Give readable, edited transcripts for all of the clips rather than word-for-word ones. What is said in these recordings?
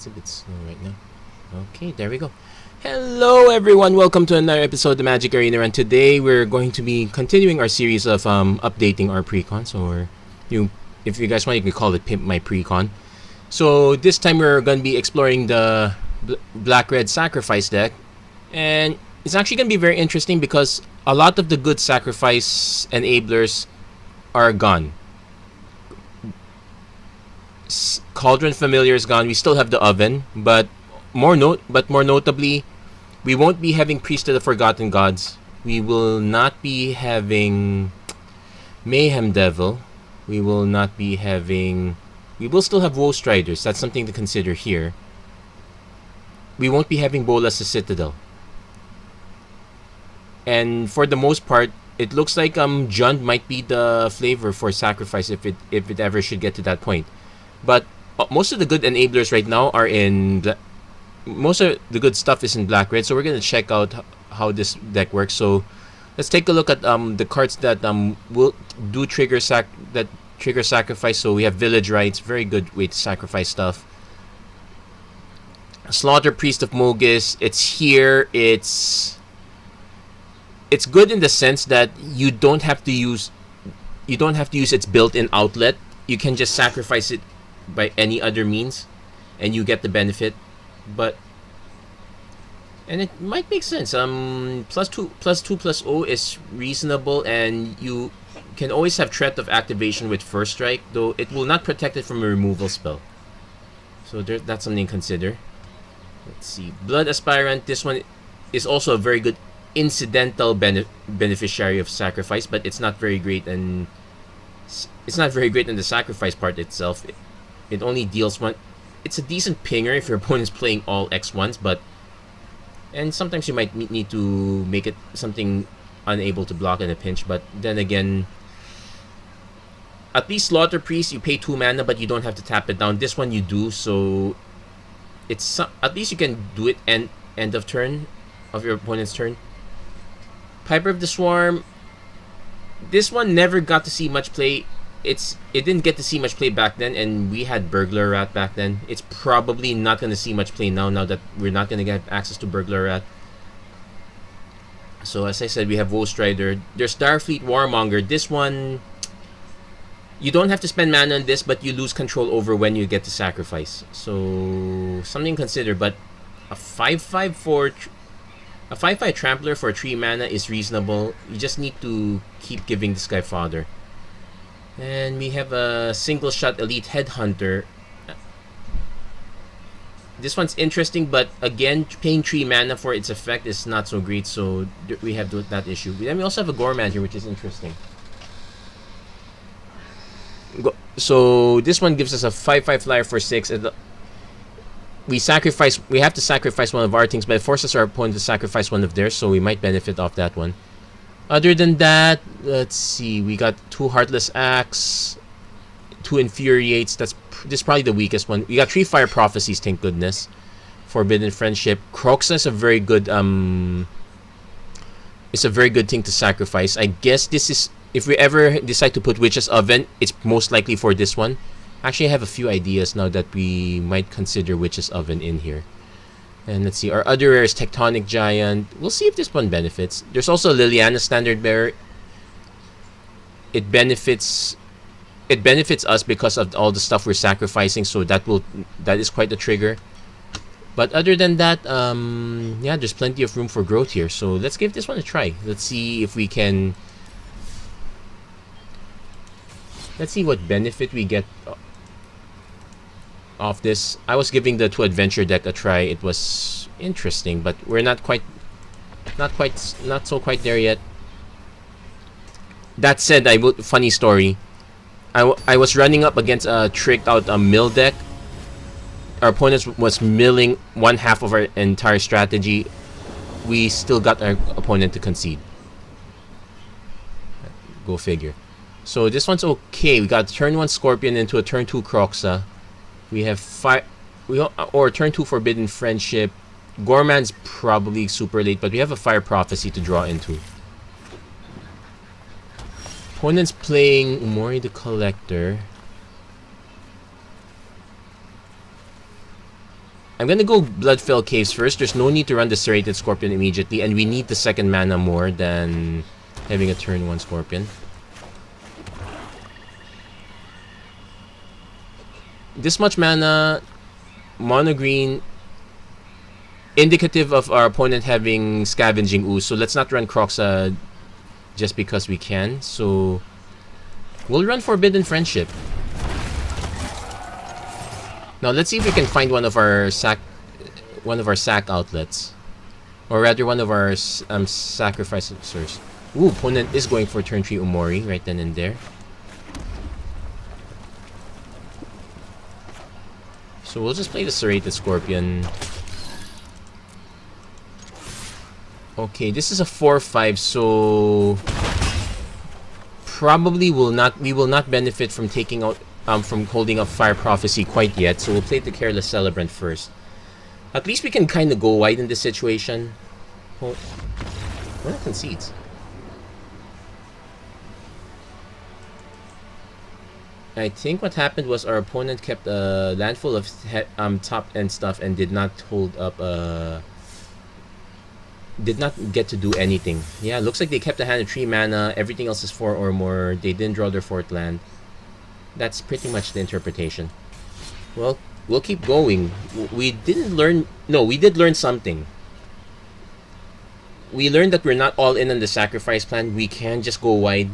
It's a bit slow right now. Okay, there we go. Hello everyone, welcome to another episode of the Magic Arena, and today we're going to be continuing our series of updating our precons, or if you guys want, you can call it Pimp My Precon. So this time we're going to be exploring the Black-Red Sacrifice deck, and it's actually going to be very interesting because a lot of the good sacrifice enablers are gone. Cauldron Familiar is gone. We still have the Oven, but more notably, we won't be having Priest of the Forgotten Gods. We will not be having Mayhem Devil. We will not be having... We will still have Woe Striders. That's something to consider here. We won't be having Bolas the Citadel. And for the most part, it looks like Jund might be the flavor for sacrifice if it ever should get to that point. But most of the good enablers right now are in... Most of the good stuff is in Black-Red, so we're going to check out how this deck works. So let's take a look at the cards that will do trigger sacrifice. So we have Village Rites, very good way to sacrifice stuff. Slaughter Priest of Mogis, it's here. It's good in the sense that you don't have to use its built-in outlet. You can just sacrifice it by any other means and you get the benefit. And it might make sense. +2/+0 is reasonable, and you can always have threat of activation with First Strike, though it will not protect it from a removal spell. So that's something to consider. Let's see. Blood Aspirant, this one is also a very good incidental beneficiary of sacrifice, but it's not very great, and it's not very great in the sacrifice part itself. It only deals one. It's a decent pinger if your opponent's playing all X1s, and sometimes you might need to make it something unable to block in a pinch. But then again, at least Slaughter Priest, you pay 2 mana, but you don't have to tap it down. This one you do, so it's at least you can do it end of turn of your opponent's turn. Piper of the Swarm, this one never got to see much play. It didn't get to see much play back then, and we had Burglar Rat back then. It's probably not going to see much play now that we're not going to get access to Burglar Rat. So as I said, we have Woe Strider. There's Starfleet Warmonger. This one, you don't have to spend mana on this, but you lose control over when you get to sacrifice. So something to consider, but a 5/5 Trampler for 3 mana is reasonable. You just need to keep giving this guy fodder. And we have a single shot Elite Headhunter. This one's interesting, but again, paying 3 mana for its effect is not so great, so we have that issue. Then we also have a Gorman here, which is interesting. So this one gives us a 5/5 flyer for 6. We have to sacrifice one of our things, but it forces our opponent to sacrifice one of theirs, so we might benefit off that one. Other than that, let's see. We got 2 Heartless Axe, 2 Infuriates. This is probably the weakest one. We got 3 Fire Prophecies, thank goodness. Forbidden Friendship. Kroxa is a very good it's a very good thing to sacrifice. I guess this is, if we ever decide to put Witch's Oven, it's most likely for this one. Actually, I have a few ideas now that we might consider Witch's Oven in here. And let's see, our other rare is Tectonic Giant. We'll see if this one benefits. There's also Liliana Standard Bearer. It benefits us because of all the stuff we're sacrificing, so that is quite a trigger. But other than that, yeah, there's plenty of room for growth here. So let's give this one a try. Let's see if we can. Let's see what benefit we get off this. I was giving the 2 Adventure deck a try. It was interesting, but we're not so quite there yet. That said, funny story. I was running up against a tricked out mill deck. Our opponent was milling 1/2 of our entire strategy. We still got our opponent to concede. Go figure. So this one's okay. We got turn 1 Scorpion into a turn 2 Kroxa. We have turn 2 Forbidden Friendship. Gorman's probably super late, but we have a Fire Prophecy to draw into. Opponent's playing Umori the Collector. I'm gonna go Bloodfell Caves first. There's no need to run the Serrated Scorpion immediately, and we need the second mana more than having a turn 1 Scorpion. This much mana, mono green, indicative of our opponent having Scavenging Ooze. So let's not run Kroxa just because we can. So we'll run Forbidden Friendship. Now let's see if we can find one of our sack outlets, or rather one of our sacrificers. Ooh, opponent is going for turn 3 Umori right then and there. So we'll just play the Serrated Scorpion. Okay, this is a 4/5, so probably we will not benefit from taking out from holding up Fire Prophecy quite yet. So we'll play the Careless Celebrant first. At least we can kind of go wide in this situation. Oh, well, that concedes. I think what happened was our opponent kept a land full of top end stuff and did not hold up did not get to do anything. Yeah, looks like they kept a hand of 3 mana, everything else is 4 or more. They didn't draw their 4th land. That's pretty much the interpretation. Well, we'll keep going. We didn't learn... No, we did learn something. We learned that we're not all in on the sacrifice plan. We can just go wide.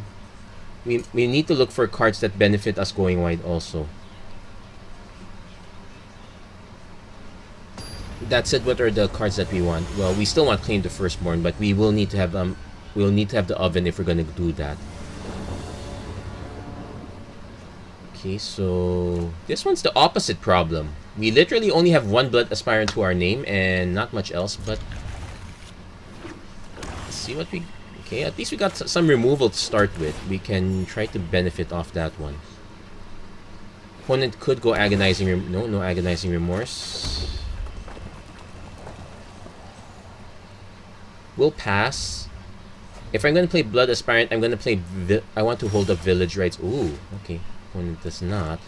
We need to look for cards that benefit us going wide also. That said, what are the cards that we want? Well, we still want Claim the Firstborn, but we will need to have we'll need to have the Oven if we're gonna do that. Okay, so this one's the opposite problem. We literally only have 1 Blood Aspirant to our name and not much else, but let's see what we... Okay, at least we got some removal to start with. We can try to benefit off that one. Opponent could go Agonizing... No Agonizing Remorse. We'll pass. If I'm going to play Blood Aspirant, I'm going to play... I want to hold up Village Rights. Ooh, okay. Opponent does not.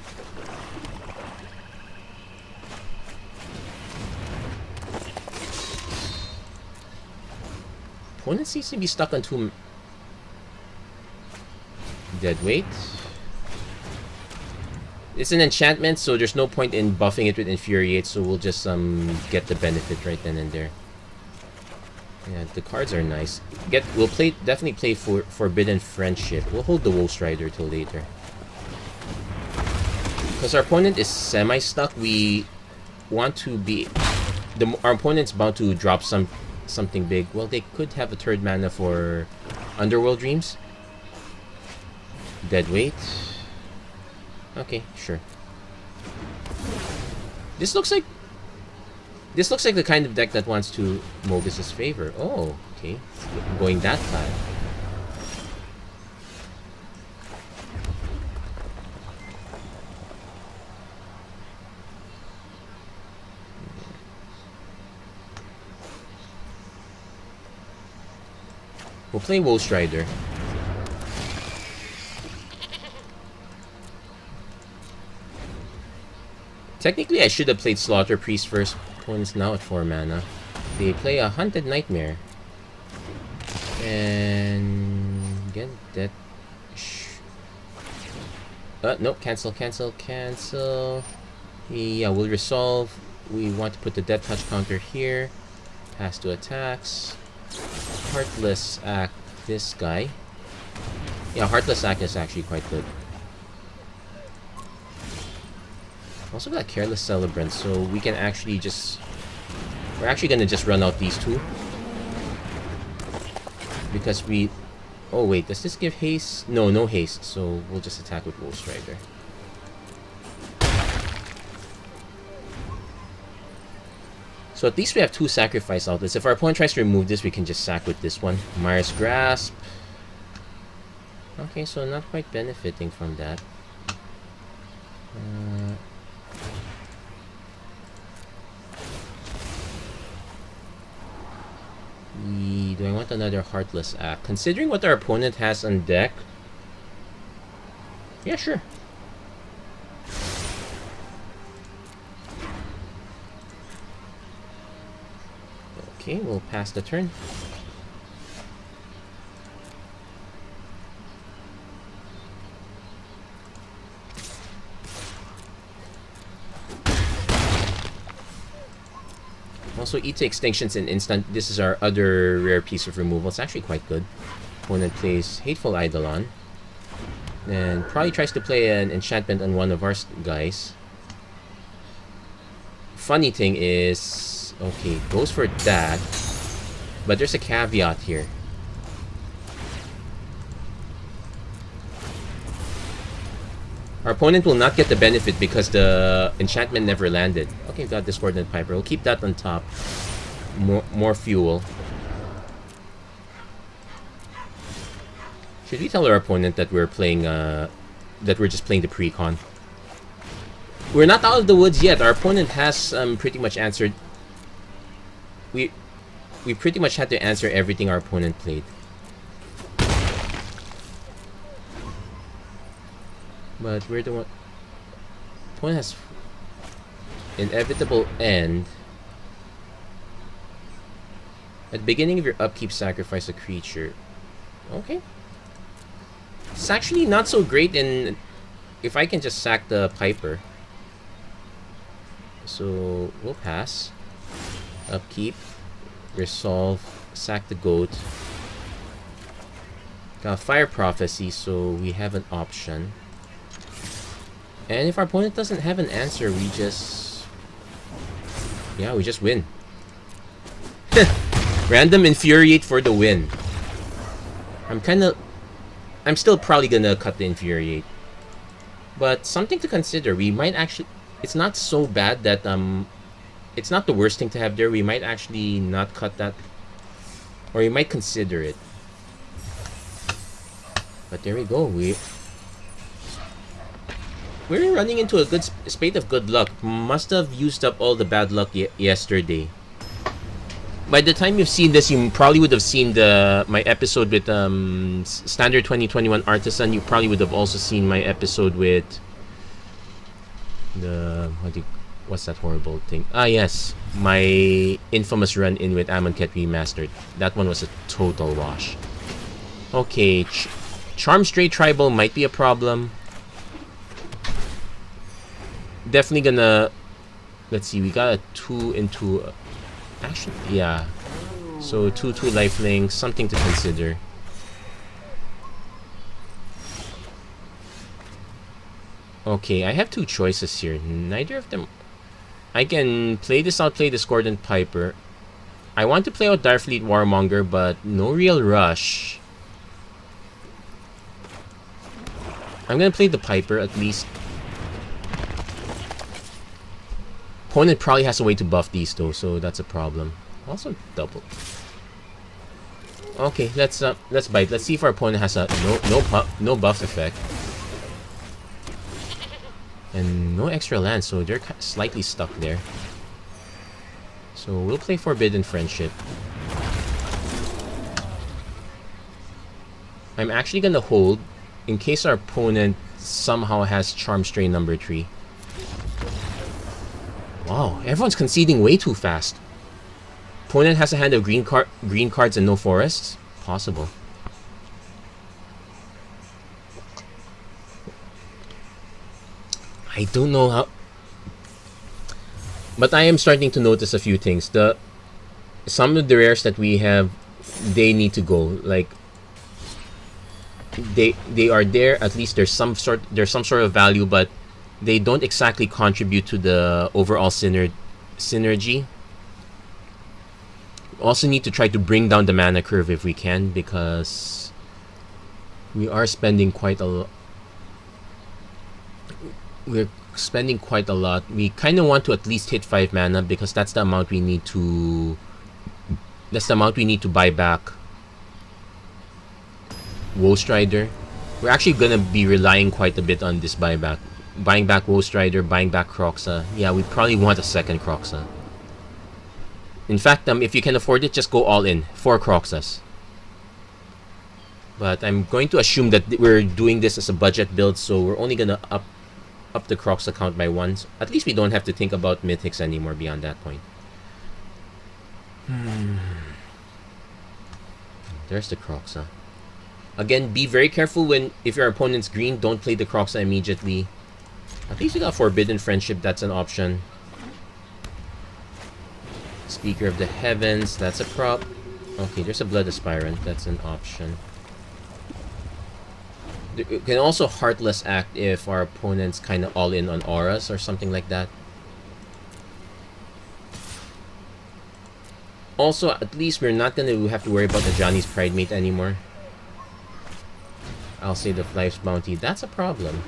Opponent seems to be stuck on 2... Deadweight. It's an enchantment, so there's no point in buffing it with Infuriate, so we'll just get the benefit right then and there. Yeah, the cards are nice. We'll definitely play for Forbidden Friendship. We'll hold the Wolf Strider till later. Because our opponent is semi-stuck, we want to be... Our opponent's bound to drop something big. Well, they could have a 3rd mana for Underworld Dreams. Deadweight. Okay, sure. This looks like the kind of deck that wants to Mogus's favor. Oh, okay. I'm going that time. We'll play Wolf Strider. Technically, I should have played Slaughter Priest first. Opponent's now at 4 mana. They play a Hunted Nightmare. And... get that... no, cancel. Yeah, we'll resolve. We want to put the Death Touch counter here. Pass to attacks. Heartless Act this guy. Yeah, Heartless Act is actually quite good. Also got Careless Celebrant, so we can actually just... We're actually gonna just run out these 2. Because we... Oh wait, does this give haste? No, no haste, so we'll just attack with Wolf Strider. So at least we have 2 sacrifice outlets. If our opponent tries to remove this, we can just sack with this one. Myra's Grasp. Okay, so not quite benefiting from that. Do I want another Heartless Act? Considering what our opponent has on deck... Yeah, sure. Okay, we'll pass the turn. Also, E to Extinction's an instant. This is our other rare piece of removal. It's actually quite good. Opponent plays Hateful Eidolon. And probably tries to play an enchantment on one of our guys. Funny thing is, okay, goes for that. But there's a caveat here. Our opponent will not get the benefit because the enchantment never landed. Okay, we've got Discordant Piper. We'll keep that on top. More fuel. Should we tell our opponent that we're playing, that we're just playing the Precon? We're not out of the woods yet. Our opponent has pretty much answered. We pretty much had to answer everything our opponent played. But we're the one. Opponent has Inevitable End. At the beginning of your upkeep, sacrifice a creature. Okay. It's actually not so great in if I can just sack the Piper. So we'll pass. Upkeep. Resolve. Sack the Goat. Got Fire Prophecy, so we have an option. And if our opponent doesn't have an answer, we just... yeah, we just win. Random Infuriate for the win. I'm still probably gonna cut the Infuriate. But something to consider, we might actually... it's not so bad that, it's not the worst thing to have there. We might actually not cut that. Or you might consider it. But there we go, we're running into a good spate of good luck. Must have used up all the bad luck yesterday. By the time you've seen this, you probably would have seen my episode with Standard 2021 Artisan. You probably would have also seen my episode with the what's that horrible thing? Ah, yes, my infamous run-in with Amonkhet Remastered. That one was a total wash. Okay, Charm Stray Tribal might be a problem. Definitely gonna... let's see, we got a 2 into... actually, yeah. So 2/2 lifelink, something to consider. Okay, I have two choices here. Neither of them... I can play this out, play Discordant Piper. I want to play out Direfleet Warmonger, but no real rush. I'm gonna play the Piper at least. Opponent probably has a way to buff these though, so that's a problem. Also double. Okay, let's bite. Let's see if our opponent has a no buff effect. And no extra land, so they're slightly stuck there. So we'll play Forbidden Friendship. I'm actually gonna hold in case our opponent somehow has Charm Stray number 3. Wow, everyone's conceding way too fast. Opponent has a hand of green cards and no forests? Possible. I don't know how... but I am starting to notice a few things. Some of the rares that we have, they need to go. Like, they are there, at least there's some sort of value, but they don't exactly contribute to the overall synergy. Also need to try to bring down the mana curve if we can, because we are spending quite a lot. We're spending quite a lot. We kind of want to at least hit 5 mana because that's the amount we need to. That's the amount we need to buy back Woe Strider. We're actually gonna be relying quite a bit on this buyback. Buying back Woe Strider, buying back Kroxa. Yeah, we probably want a second Kroxa. In fact, if you can afford it, just go all in. 4 Kroxas. But I'm going to assume that we're doing this as a budget build, so we're only gonna up the Kroxa count by 1. So at least we don't have to think about mythics anymore beyond that point. There's the Croxa. Again, be very careful when, if your opponent's green, don't play the Croxa immediately. At least we got Forbidden Friendship, that's an option. Speaker of the Heavens, that's a prop. Okay, there's a Blood Aspirant, that's an option. You can also Heartless Act if our opponent's kind of all in on auras or something like that. Also, at least we're not gonna have to worry about the Johnny's Pridemate anymore. I'll say the Life's Bounty, that's a problem.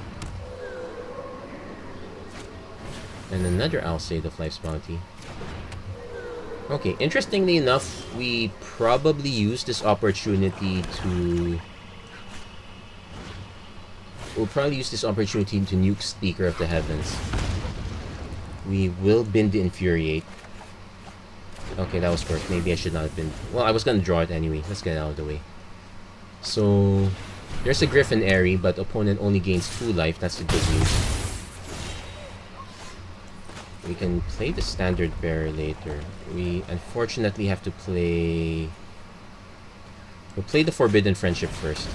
And another I'll say the Life's Bounty. Okay, interestingly enough, we probably use this opportunity to... We'll probably use this opportunity to nuke Speaker of the Heavens. We will bin the Infuriate. Okay, that was worse. Maybe I should not have been... Well, I was gonna draw it anyway. Let's get it out of the way. So... There's a Griffin Airy, but opponent only gains 2 life. That's the good news. We can play the Standard Bearer later. We unfortunately have to play... We'll play the Forbidden Friendship first.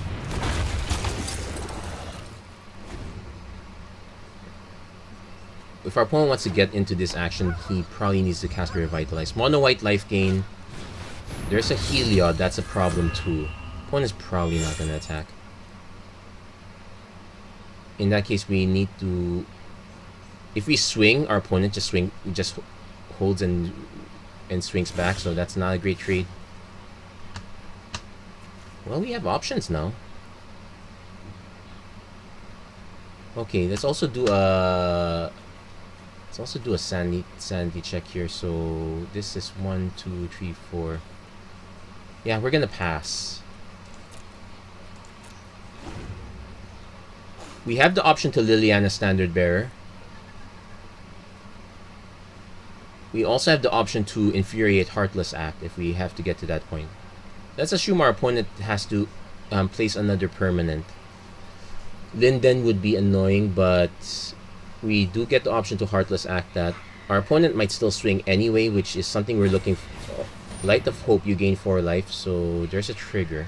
If our opponent wants to get into this action, he probably needs to cast Revitalize. Mono White life gain. There's a Heliod, that's a problem too. Opponent's probably not gonna attack. In that case, we need to... If we swing, our opponent just holds and swings back, so that's not a great trade. Well, we have options now. Okay, let's also do a sanity check here. So this is 1, 2, 3, 4. Yeah, we're gonna pass. We have the option to Liliana Standard Bearer. We also have the option to Infuriate Heartless Act if we have to get to that point. Let's assume our opponent has to place another permanent. Linden would be annoying, but we do get the option to Heartless Act that. Our opponent might still swing anyway, which is something we're looking for. Light of Hope, you gain 4 life, so there's a trigger.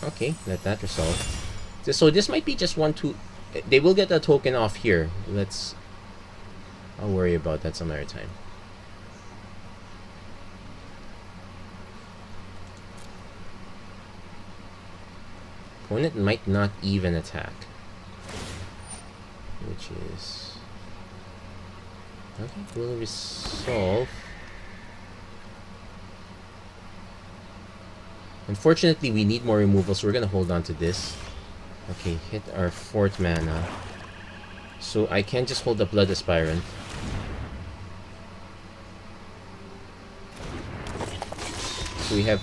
Okay, let that resolve. So this might be just 1, 2... They will get a token off here. I'll worry about that some other time. Opponent might not even attack. Which is... Okay, we'll resolve. Unfortunately, we need more removal, so we're gonna hold on to this. Okay, hit our 4th mana. So I can just hold the Blood Aspirant. So we have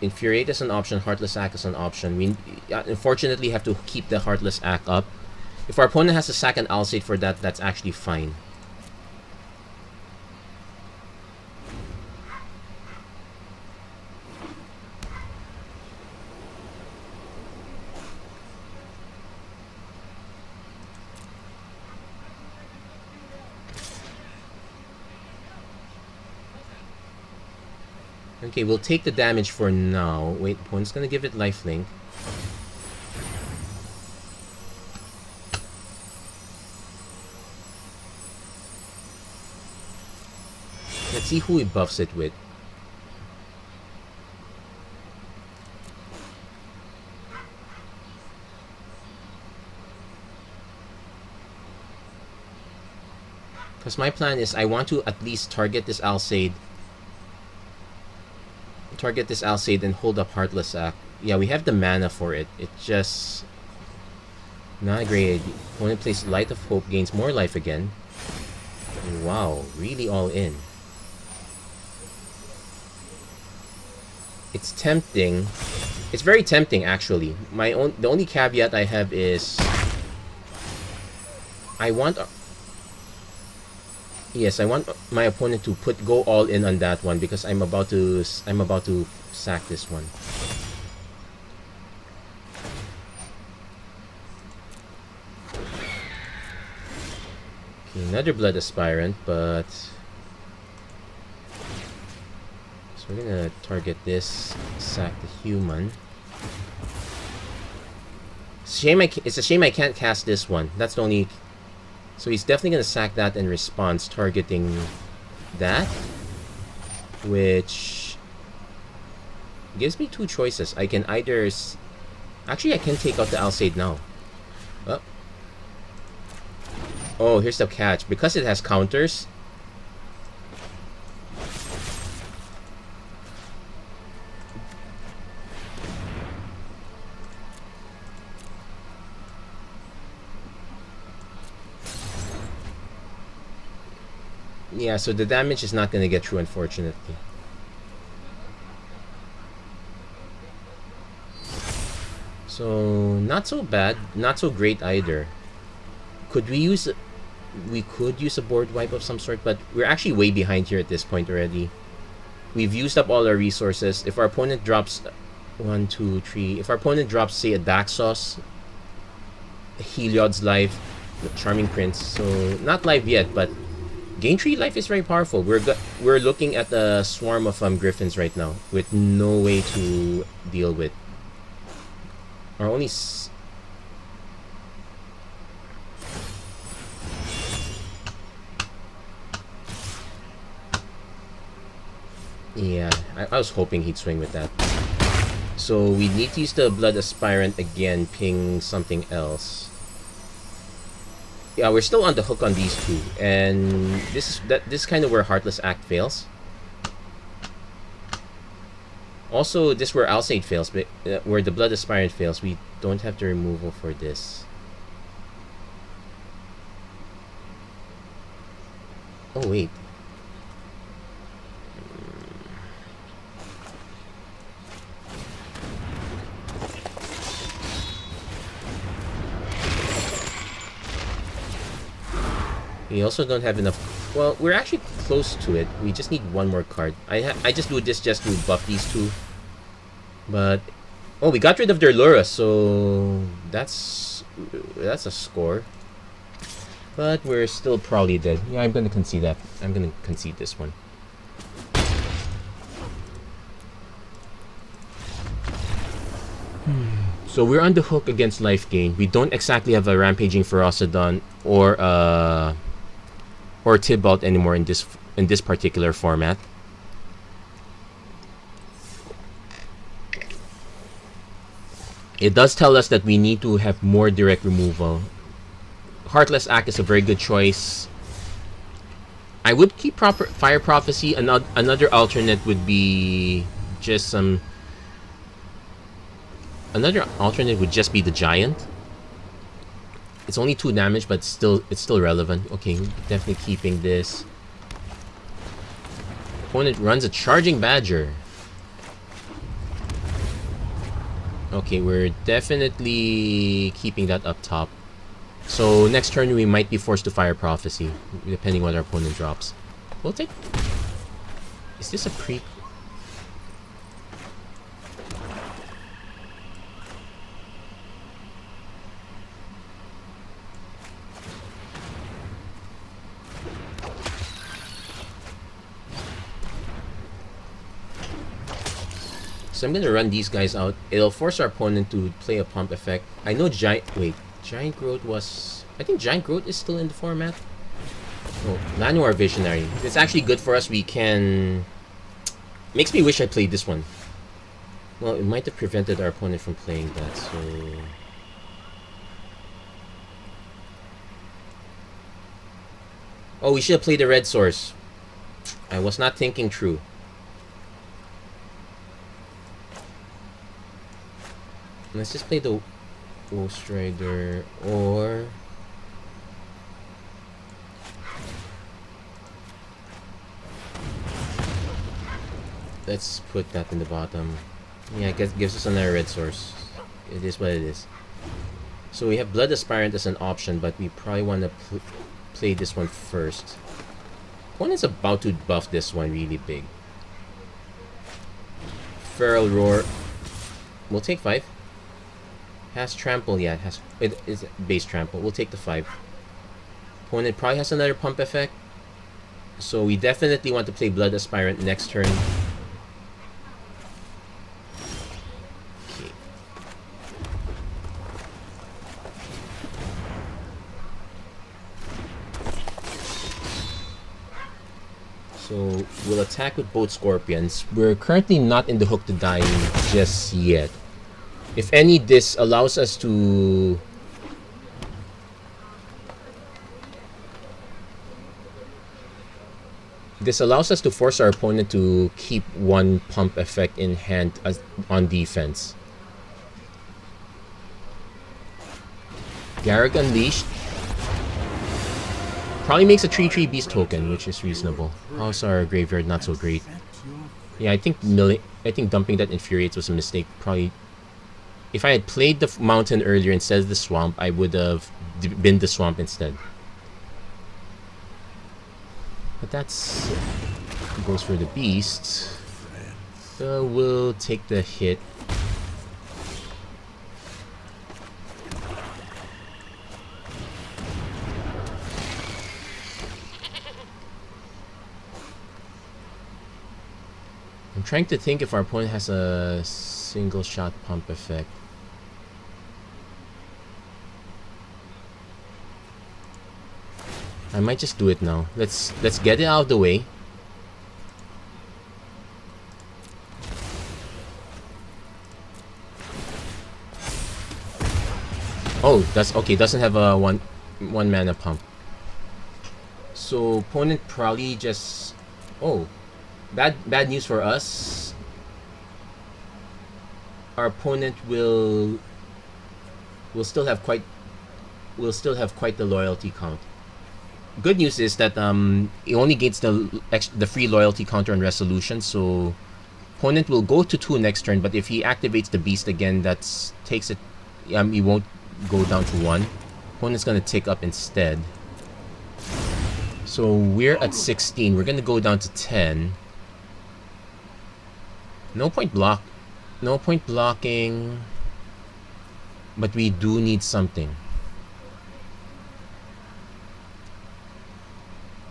Infuriate as an option, Heartless Act as an option. We unfortunately have to keep the Heartless Act up. If our opponent has to sack an Alseid for that, that's actually fine. Okay, we'll take the damage for now. Wait, opponent's gonna give it lifelink. Let's see who he buffs it with. Because my plan is I want to at least target this Alseid. Target this Alseid and hold up Heartless Act. Yeah, we have the mana for it. It's just not a great idea. Opponent plays Light of Hope, gains more life again. Wow, really all in. It's tempting. It's very tempting, actually. The only caveat I have is I want my opponent to go all in on that one because I'm about to sack this one. Another Blood Aspirant, but... So we're gonna target this, sack the human. It's a shame I can't cast this one. That's the only... So he's definitely gonna sack that in response, targeting that. Which... gives me two choices. I can either... Actually, I can take out the Alseid now. Oh. Oh, here's the catch. Because it has counters... Yeah, so the damage is not going to get through, unfortunately. So, not so bad, not so great either. Could we use... We could use a board wipe of some sort, but we're actually way behind here at this point already. We've used up all our resources. If our opponent drops... 1, 2, 3... If our opponent drops, say, a Daxos, Heliod's Life, Charming Prince, so not live yet, but... Gain 3 life is very powerful. We're looking at a swarm of griffins right now with no way to deal with. Our only yeah, I was hoping he'd swing with that. So we need to use the Blood Aspirant again, ping something else. Yeah, we're still on the hook on these two, and this is kind of where Heartless Act fails. Also, this is where Alseid fails, but where the Blood Aspirant fails, we don't have the removal for this. Oh wait. We also don't have enough... Well, we're actually close to it. We just need one more card. I just do this just to buff these two. But... Oh, we got rid of their Lura, so... That's a score. But we're still probably dead. Yeah, I'm gonna concede that. I'm gonna concede this one. So we're on the hook against life gain. We don't exactly have a Rampaging Ferocidon or Tibalt anymore in this particular format. It does tell us that we need to have more direct removal. Heartless Act is a very good choice. I would keep Fire Prophecy. Another alternate would be just some... Another alternate would just be the Giant. It's only 2 damage, but it's still relevant. Okay, definitely keeping this. Opponent runs a Charging Badger. Okay, we're definitely keeping that up top. So next turn we might be forced to Fire Prophecy, depending on what our opponent drops. We'll take... Is this a pre... So I'm gonna run these guys out. It'll force our opponent to play a pump effect. I know Giant Growth was... I think Giant Growth is still in the format. Oh, Llanowar Visionary. It's actually good for us. We can... Makes me wish I played this one. Well, it might have prevented our opponent from playing that, so... Oh, we should have played the Red Source. I was not thinking true. Let's just play the Ghost Rider, or... Let's put that in the bottom. Yeah, it gives us another red source. It is what it is. So we have Blood Aspirant as an option, but we probably want to play this one first. Opponent's about to buff this one really big. Feral Roar. We'll take 5. Has Trample, yeah, it is base Trample. We'll take the 5. Opponent probably has another pump effect. So we definitely want to play Blood Aspirant next turn. Okay. So we'll attack with both Scorpions. We're currently not in the hook to die just yet. If any, this allows us to... This allows us to force our opponent to keep one pump effect in hand on defense. Gadrak Unleashed. Probably makes a 3/3 beast token, which is reasonable. Also, our graveyard not so great. Yeah, I think dumping that Infuriates was a mistake. Probably, if I had played the mountain earlier instead of the swamp, I would have been the swamp instead. But that's goes for the beast. We'll take the hit. I'm trying to think if our opponent has a single shot pump effect. I might just do it now. Let's get it out of the way. Oh, that's okay. Doesn't have a one mana pump. So opponent probably just... Oh, bad news for us. Our opponent will still have quite the loyalty count. Good news is that it only gains the free loyalty counter on resolution, so opponent will go to 2 next turn, but if he activates the beast again, that takes it. He won't go down to 1. Opponent's gonna tick up instead. So we're at 16. We're gonna go down to 10. No point blocking, but we do need something.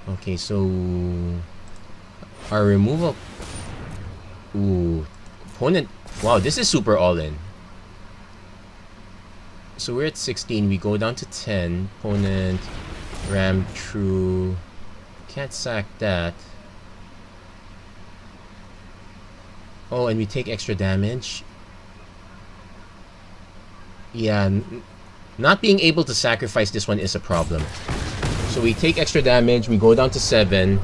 Okay, so our removal... Ooh, opponent... Wow, this is super all-in. So we're at 16, we go down to 10. Opponent ram through... Can't sack that. Oh, and we take extra damage. Yeah, not being able to sacrifice this one is a problem. So we take extra damage, we go down to 7,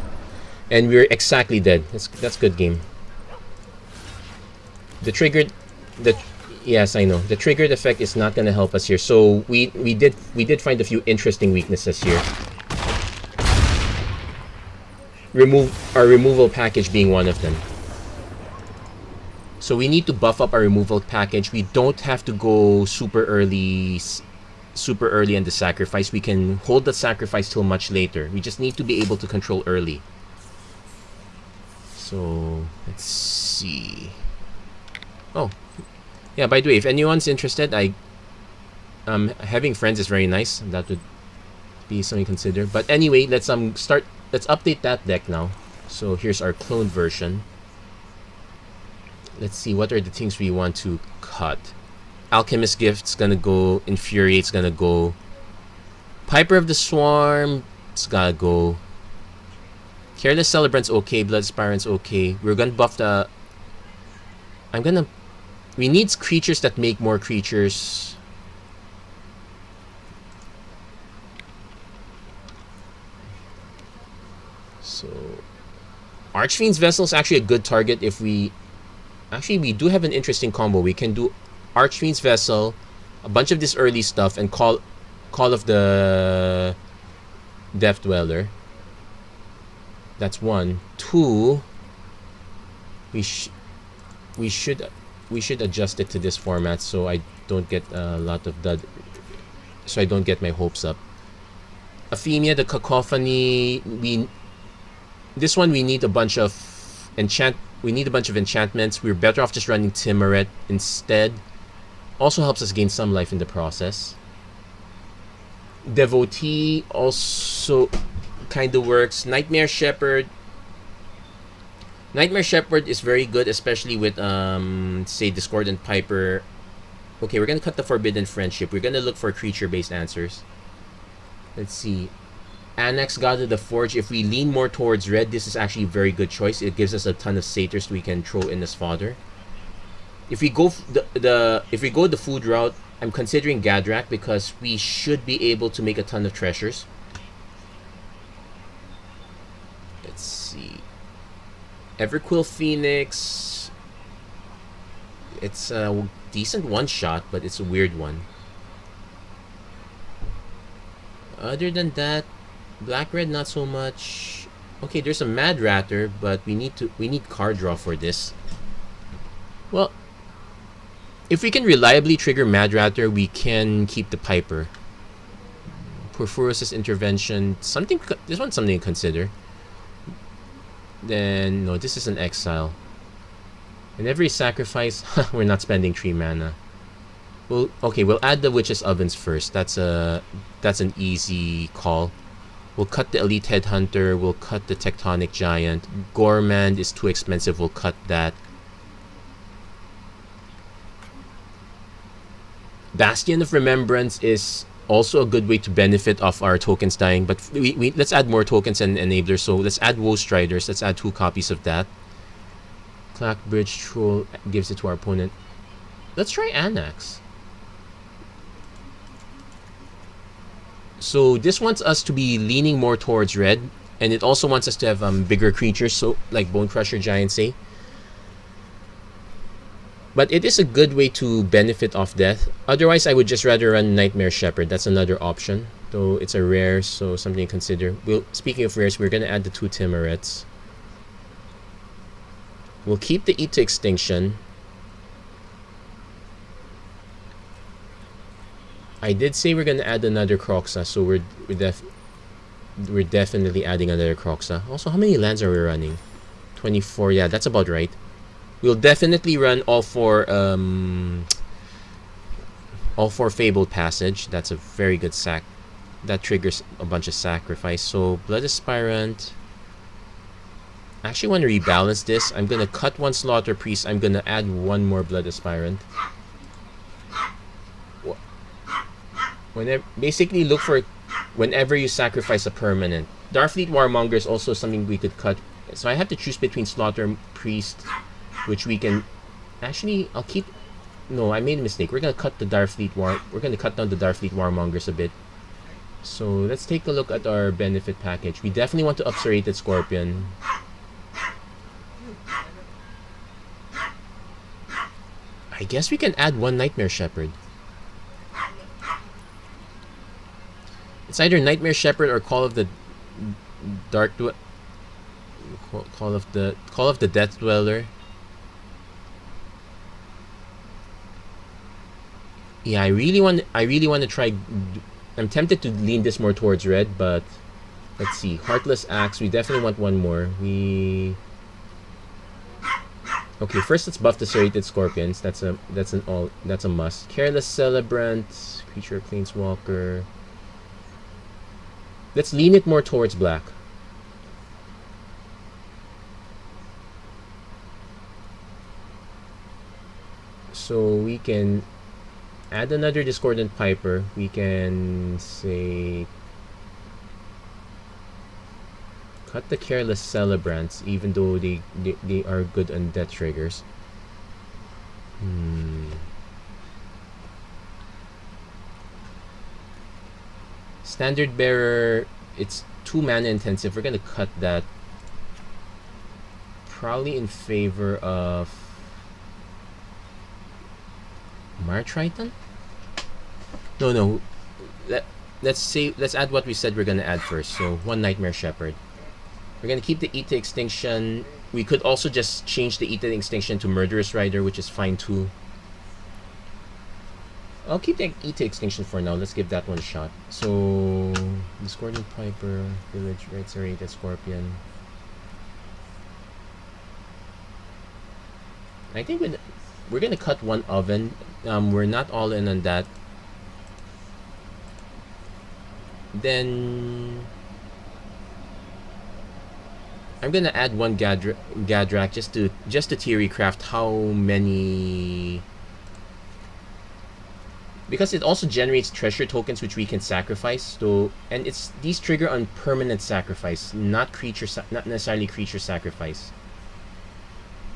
and we're exactly dead. That's good game. Yes, I know. The triggered effect is not gonna help us here. So we did find a few interesting weaknesses here. Our removal package being one of them. So we need to buff up our removal package. We don't have to go super early in the sacrifice. We can hold the sacrifice till much later. We just need to be able to control early. So let's see. Oh, yeah, by the way, if anyone's interested, having friends is very nice. That would be something to consider. But anyway, let's update that deck now. So here's our clone version. Let's see, what are the things we want to cut? Alchemist Gift's gonna go. Infuriate's gonna go. Piper of the Swarm's gotta go. Careless Celebrant's okay. Blood Aspirant's okay. We're gonna buff the... We need creatures that make more creatures. So... Archfiend's Vessel is actually a good target if we... Actually, we do have an interesting combo. We can do Archfiend's Vessel, a bunch of this early stuff, and Call of the Death Dweller. That's 1. 2. We should adjust it to this format so I don't get a lot of so I don't get my hopes up. Aphemia, the Cacophony. This one we need a bunch of enchantments. We're better off just running Timuret instead. Also helps us gain some life in the process. Devotee also kind of works. Nightmare Shepherd. Nightmare Shepherd is very good, especially with say Discordant Piper. Okay, we're gonna cut the Forbidden Friendship. We're gonna look for creature-based answers. Let's see. Annex God of the Forge. If we lean more towards red, this is actually a very good choice. It gives us a ton of satyrs we can throw in as fodder. If we go if we go the food route, I'm considering Gadrak because we should be able to make a ton of treasures. Let's see. Everquill Phoenix. It's a decent one shot, but it's a weird one. Other than that, black red not so much. Okay, there's a Mad Ratter, but we need card draw for this. Well, if we can reliably trigger Mad Ratter, we can keep the Piper. Porphyro's intervention, this one's something to consider. Then no, this is an exile. And every sacrifice, we're not spending 3 mana. Well, okay, we'll add the Witch's Ovens first. That's an easy call. We'll cut the Elite Headhunter. We'll cut the Tectonic Giant. Gormand is too expensive. We'll cut that. Bastion of Remembrance is also a good way to benefit off our tokens dying. But let's add more tokens and enablers. So let's add Woe Striders. Let's add 2 copies of that. Clackbridge Troll gives it to our opponent. Let's try Annex. So this wants us to be leaning more towards red, and it also wants us to have bigger creatures, so like Bone Crusher Giant, say. But it is a good way to benefit off death. Otherwise, I would just rather run Nightmare Shepherd. That's another option, though it's a rare, so something to consider. Speaking of rares, we're gonna add the 2 Timarets. We'll keep the Eat to Extinction. I did say we're gonna add another Croxa, so we're definitely adding another Croxa. Also, how many lands are we running? 24. Yeah, that's about right. We'll definitely run all four Fabled Passage. That's a very good sack. That triggers a bunch of sacrifice. So Blood Aspirant. I actually want to rebalance this. I'm gonna cut 1 Slaughter Priest. I'm gonna add 1 more Blood Aspirant. Basically look for whenever you sacrifice a permanent. Darfleet Warmonger is also something we could cut. So I have to choose between Slaughter Priest, which we can actually I'll keep. No, I made a mistake. We're gonna cut the We're gonna cut down the Darfleet Warmongers a bit. So let's take a look at our benefit package. We definitely want to up Serrated Scorpion. I guess we can add 1 Nightmare Shepherd. It's either Nightmare Shepherd or Call of the Call of the Death Dweller. Yeah, I really want to try. I'm tempted to lean this more towards red, but let's see. Heartless Axe. We definitely want 1 more. Okay, first let's buff the Serrated Scorpions. That's a must. Careless Celebrant, Creature Planeswalker. Let's lean it more towards black. So we can add another Discordant Piper. We can say cut the Careless Celebrants, even though they are good on death triggers. Standard Bearer, it's 2 mana intensive. We're gonna cut that. Probably in favor of Martriton? No. Let's add what we said we're gonna add first. So 1 Nightmare Shepherd. We're gonna keep the Eat to Extinction. We could also just change the Eat to Extinction to Murderous Rider, which is fine too. I'll keep the Eat to Extinction for now. Let's give that one a shot. So Discordant Piper, Village, Red Serrated Scorpion. I think we're gonna cut 1 Oven. We're not all in on that. Then I'm gonna add one Gadrak just to theory craft how many, because it also generates treasure tokens which we can sacrifice. So, and these trigger on permanent sacrifice, not necessarily creature sacrifice.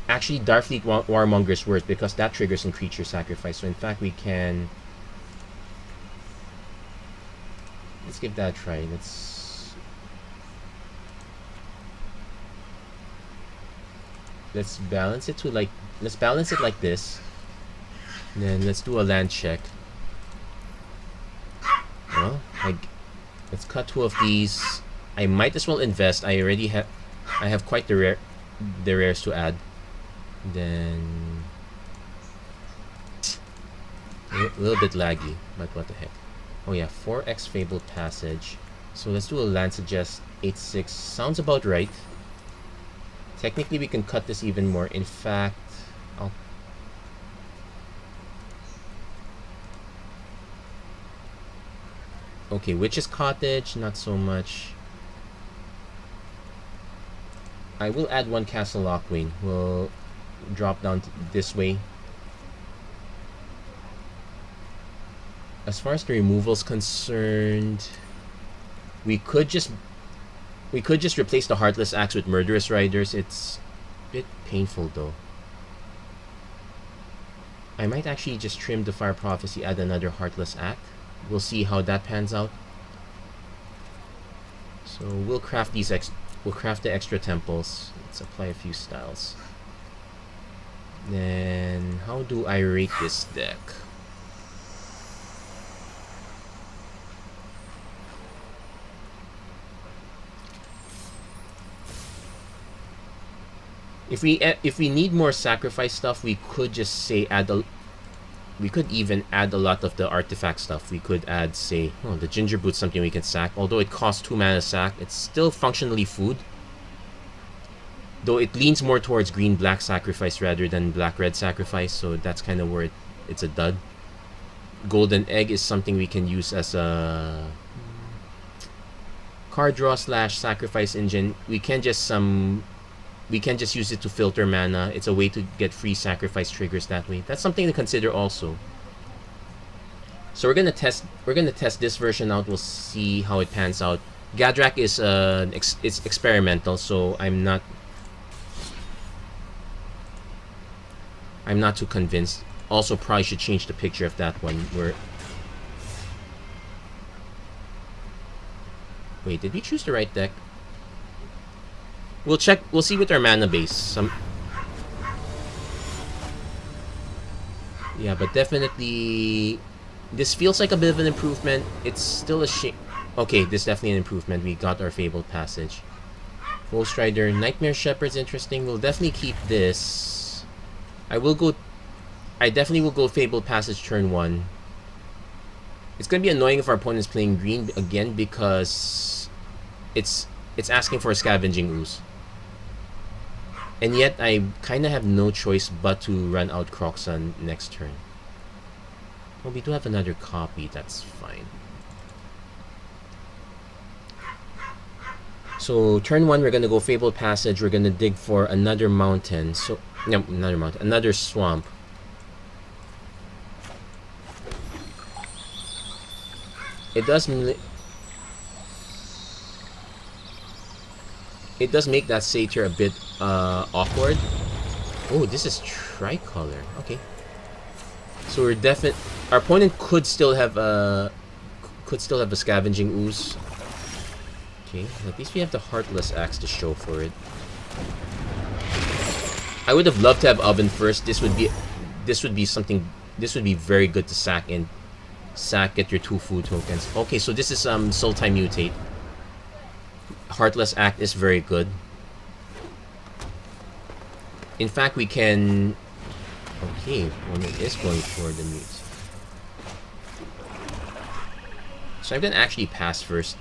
Actually, Darfleet Warmonger is worse because that triggers in creature sacrifice. So in fact, we can. Let's give that a try. Let's balance it to like. Let's balance it like this. And then let's do a land check. Well, let's cut 2 of these. I might as well invest. I have quite the rares to add. Then a little bit laggy, but what the heck. Oh yeah, 4x Fabled Passage. So let's do a land suggest 8/6. Sounds about right. Technically we can cut this even more. In fact, okay, Witch's Cottage, not so much. I will add 1 Castle Lockwain. We'll drop down this way. As far as the removal's concerned, we could just replace the Heartless Axe with Murderous Riders. It's a bit painful though. I might actually just trim the Fire Prophecy, add another Heartless Axe. We'll see how that pans out. So we'll craft the extra temples. Let's apply a few styles. Then how do I rate this deck? If we need more sacrifice stuff, we could just say we could even add a lot of the artifact stuff. We could add, say, the Ginger Boot's something we can sack. Although it costs 2 mana sack, it's still functionally food. Though it leans more towards green-black sacrifice rather than black-red sacrifice, so that's kind of where it's a dud. Golden Egg is something we can use as a card draw / sacrifice engine. We can just use it to filter mana. It's a way to get free sacrifice triggers that way. That's something to consider also. So we're gonna test this version out. We'll see how it pans out. Gadrak is it's experimental, so I'm not too convinced. Also, probably should change the picture of that one. Wait, did we choose the right deck? We'll check. We'll see with our mana base. Yeah, but definitely, this feels like a bit of an improvement. It's still a shame. Okay, this is definitely an improvement. We got our Fabled Passage. Ghost Rider, Nightmare Shepherd's interesting. We'll definitely keep this. I definitely will go Fabled Passage turn 1. It's gonna be annoying if our opponent's playing green again because it's asking for a Scavenging Ooze. And yet, I kind of have no choice but to run out Croxan next turn. Well, we do have another copy, that's fine. So, turn 1, we're going to go Fabled Passage. We're going to dig for another mountain. So, no, another mountain. Another swamp. It does make that Satyr a bit awkward. Oh, this is tricolor. Okay. So we're our opponent could still have a Scavenging Ooze. Okay, at least we have the Heartless Axe to show for it. I would have loved to have Oven first. This would be very good to sack in. Get your 2 food tokens. Okay, so this is Sultai Mutate. Heartless Act is very good. In fact, we can... Okay, opponent is going for the mute. So I'm gonna actually pass first.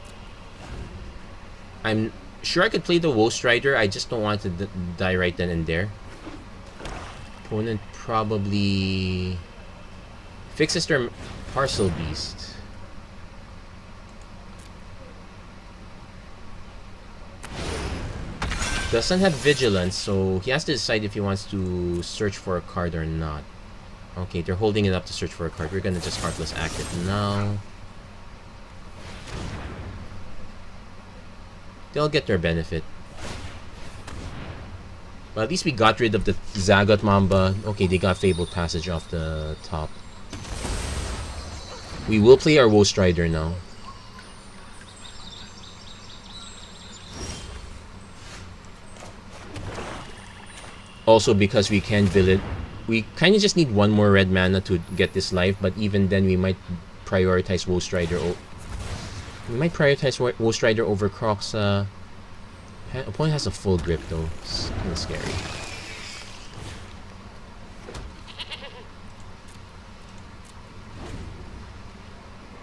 I'm sure I could play the Ghost Rider, I just don't want to die right then and there. Opponent probably fixes their Parcel Beast. doesn't have vigilance, so he has to decide if he wants to search for a card or not. Okay, they're holding it up to search for a card. We're gonna just Heartless Act it now. They'll get their benefit. But at least we got rid of the Zagot Mamba. Okay, they got Fabled Passage off the top. We will play our Woe Strider now. Also, because we can build it, we kind of just need one more red mana to get this life, but even then we might prioritize Woe Strider. We might prioritize Woe Strider over Crocs. Opponent has a full grip though. It's kind of scary.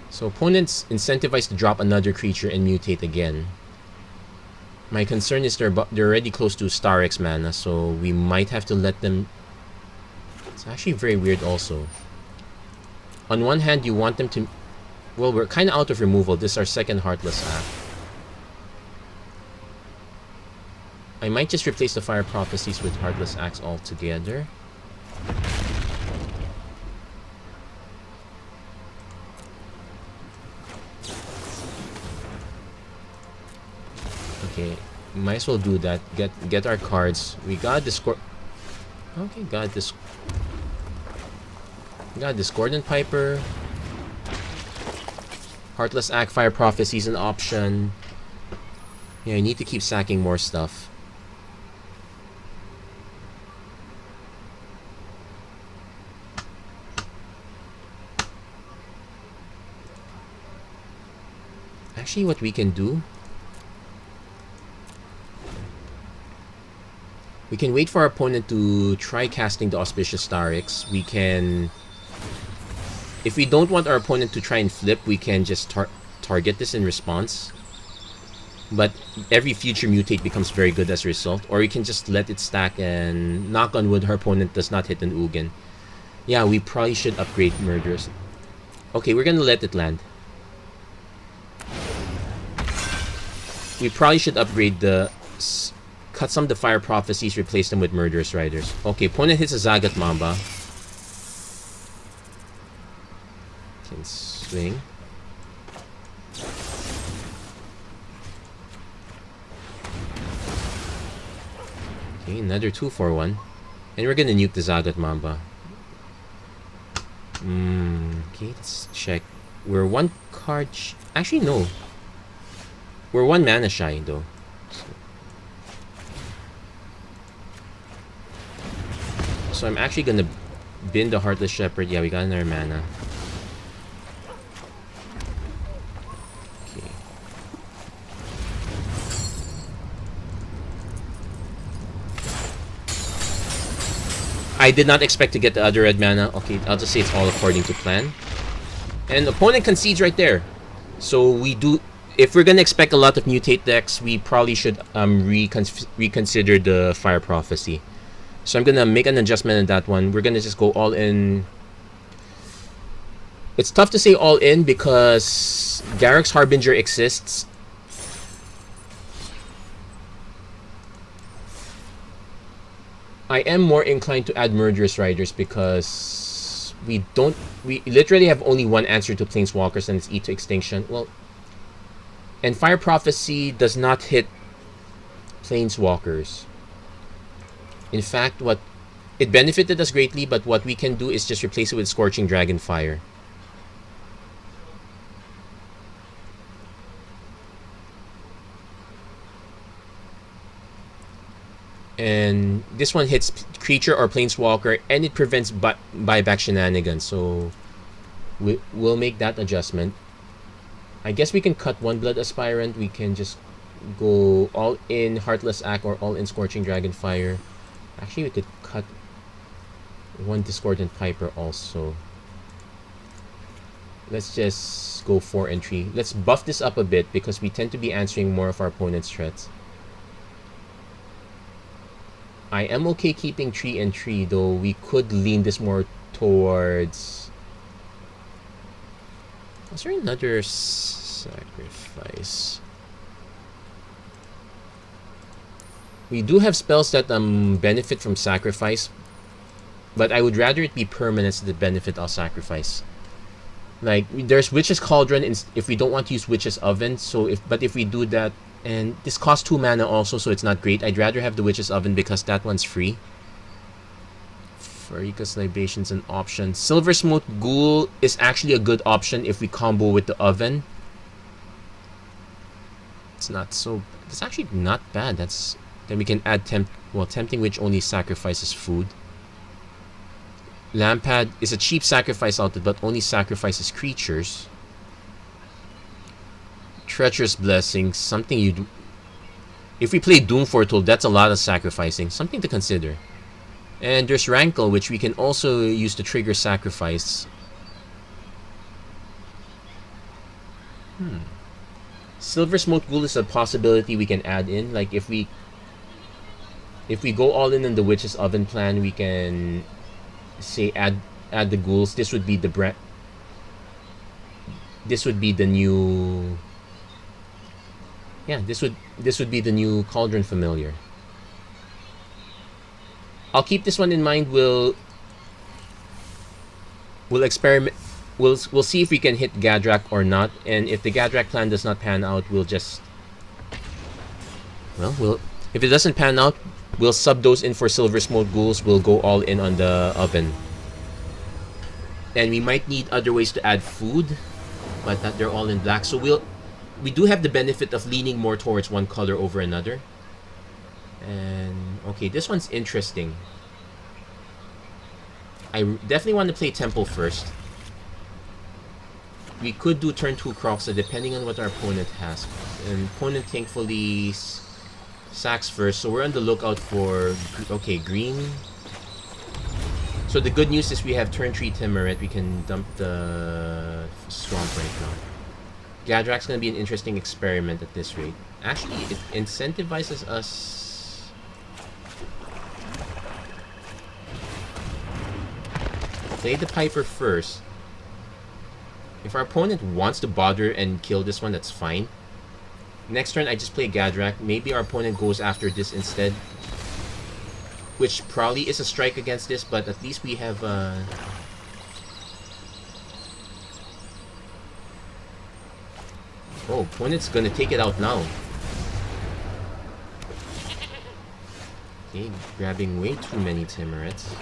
So opponent's incentivized to drop another creature and mutate again. My concern is they're already close to Star X mana, so we might have to let them... It's actually very weird also. On one hand, you want them to... Well, we're kind of out of removal. This is our second Heartless Act. I might just replace the Fire Prophecies with Heartless Acts altogether. Okay, might as well do that. Get our cards. We got Discord. Okay, got Discordant Piper. Heartless Act, Fire Prophecies an option. Yeah, I need to keep sacking more stuff. Actually, what we can do... We can wait for our opponent to try casting the Auspicious Starix. We can... If we don't want our opponent to try and flip, we can just target this in response. But every future mutate becomes very good as a result. Or we can just let it stack and knock on wood, our opponent does not hit an Ugin. Yeah, we probably should upgrade Murderers. Okay, we're gonna let it land. We probably should upgrade the... Cut some of the Fire Prophecies, replace them with Murderous Riders. Okay, opponent hits a Zagat Mamba. Can swing. Okay, another 2-for-1. And we're gonna nuke the Zagat Mamba. Okay, let's check. We're one card... Actually, no. We're 1 mana shy, though. So I'm actually gonna bin the Heartless Shepherd. Yeah, we got another mana. Okay. I did not expect to get the other red mana. Okay, I'll just say it's all according to plan. And opponent concedes right there. So we do... If we're gonna expect a lot of mutate decks, we probably should reconsider the Fire Prophecy. So I'm gonna make an adjustment in that one. We're gonna just go all in. It's tough to say all in because Gadrak's Harbinger exists. I am more inclined to add Murderous Riders because we literally have only one answer to Planeswalkers, and it's E to Extinction. Well, and Fire Prophecy does not hit Planeswalkers. In fact, it benefited us greatly, but what we can do is just replace it with Scorching Dragonfire. And this one hits creature or Planeswalker, and it prevents buyback shenanigans, so we'll make that adjustment. I guess we can cut one Blood Aspirant. We can just go all in Heartless Act or all in Scorching Dragonfire. Actually, we could cut one Discordant Piper also. Let's just go 4 and 3. Let's buff this up a bit because we tend to be answering more of our opponent's threats. I am okay keeping 3 and 3, though we could lean this more towards... Was there another sacrifice? We do have spells that benefit from sacrifice, but I would rather it be permanents that benefit our sacrifice. Like, there's Witch's Cauldron if we don't want to use Witch's Oven. So if we do that, and this costs 2 mana also, so it's not great. I'd rather have the Witch's Oven because that one's free. Farika's Libation's an option. Silver Smoke Ghoul is actually a good option if we combo with the Oven. It's actually not bad. Then we can add Tempting Witch only sacrifices food. Lampad is a cheap sacrifice outlet, but only sacrifices creatures. Treacherous Blessing, something you do. If we play Doom Foretold, that's a lot of sacrificing. Something to consider. And there's Rankle, which we can also use to trigger sacrifice. Silver Smoke Ghoul is a possibility we can add in. Like, if we go all in the Witch's Oven plan, we can say add the ghouls. This would be the new. Yeah, this would be the new Cauldron Familiar. I'll keep this one in mind. We'll experiment. We'll see if we can hit Gadrak or not, and if the Gadrak plan does not pan out, we'll just if it doesn't pan out, we'll sub those in for Silver Smoke Ghouls. We'll go all in on the Oven, and we might need other ways to add food, but that they're all in black. So we do have the benefit of leaning more towards one color over another. And okay, this one's interesting. I definitely want to play Temple first. We could do turn 2 Croxa depending on what our opponent has. And opponent thankfully sacks first, so we're on the lookout for green. So the good news is we have turn 3 Timuret. We can dump the Swamp right now. Gadrak's gonna be an interesting experiment at this rate. Actually, it incentivizes us. Play the Piper first. If our opponent wants to bother and kill this one, that's fine. Next turn, I just play Gadrak. Maybe our opponent goes after this instead. Which probably is a strike against this, but at least we have... Oh, opponent's gonna take it out now. Okay, grabbing way too many Timurets.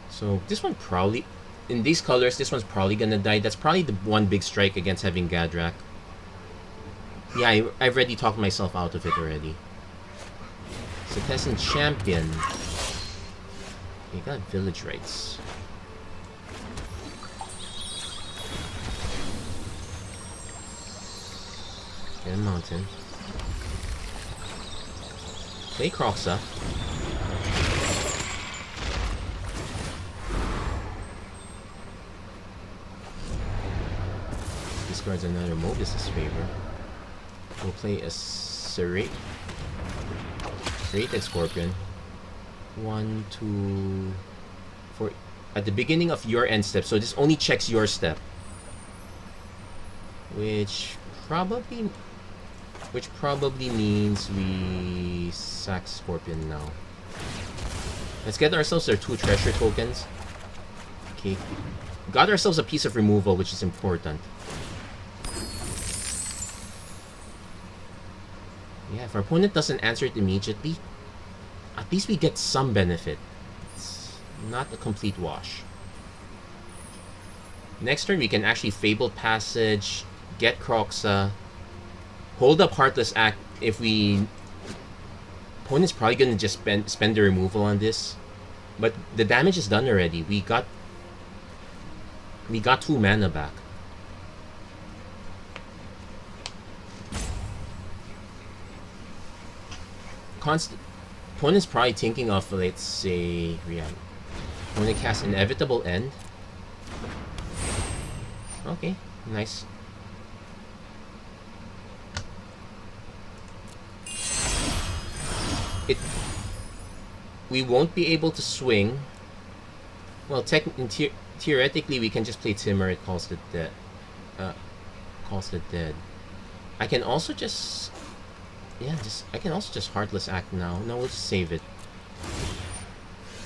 So this one probably, in these colors, this one's probably gonna die. That's probably the one big strike against having Gadrak. Yeah, I've already talked myself out of it already. Citizen Champion. They got Village Rights. Get a Mountain. Play Croxa. Discards another Mobius's favor. We'll play a Serrated Scorpion. 1, 2, 4. At the beginning of your end step, so this only checks your step. Which probably means we sack Scorpion now. Let's get ourselves our 2 treasure tokens. Okay. Got ourselves a piece of removal, which is important. Yeah, if our opponent doesn't answer it immediately, at least we get some benefit. It's not a complete wash. Next turn, we can actually Fabled Passage, get Croxa, hold up Heartless Act if we... Opponent's probably gonna just spend the removal on this. But the damage is done already. We got 2 mana back. Opponent's probably thinking of, let's say, opponent casts Inevitable End. Okay, nice. We won't be able to swing. Well, theoretically, we can just play Timur. It calls the dead. Calls the dead. I can also just, yeah, I can also just Heartless Act now. No, we'll just save it.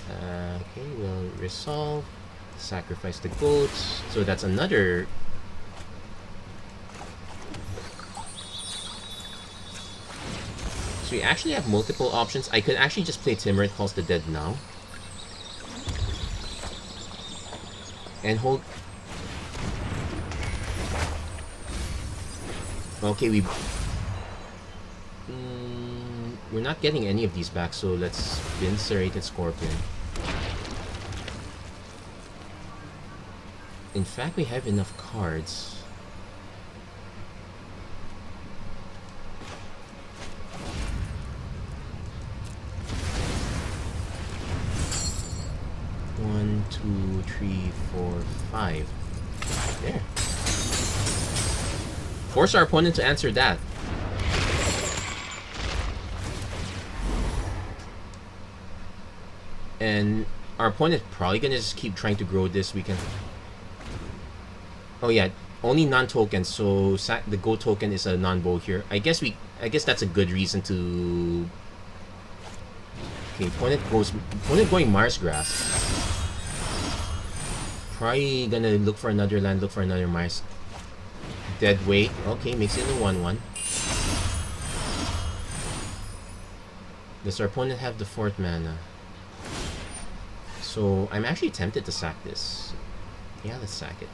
Okay, we'll resolve, sacrifice the goats. So that's another. So we actually have multiple options. I could actually just play Timur. It calls the dead now. And hold. Okay, we're not getting any of these back, so let's spin Serrated Scorpion. In fact, we have enough cards. One, two, three, four, five. There. Force our opponent to answer that. And our opponent probably gonna just keep trying to grow this. We can. Oh yeah, only non-tokens. So the gold token is a non-bow here. I guess that's a good reason to. Okay, opponent going Marsgrass. Probably gonna look for another land. Look for another Mars. Dead weight. Okay, makes it a 1/1. Does our opponent have the 4th mana? So I'm actually tempted to sack this. Yeah, let's sack it.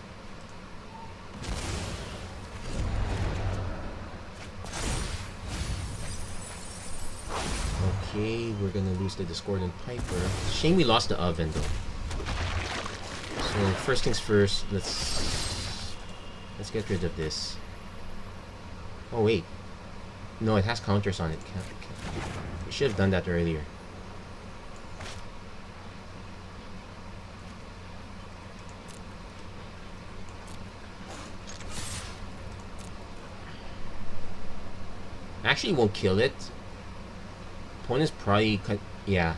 Okay, we're gonna lose the Discordant Piper. Shame we lost the Oven though. So first things first, let's get rid of this. Oh wait, no, it has counters on it. We should have done that earlier. Actually, won't kill it. Opponent's probably yeah.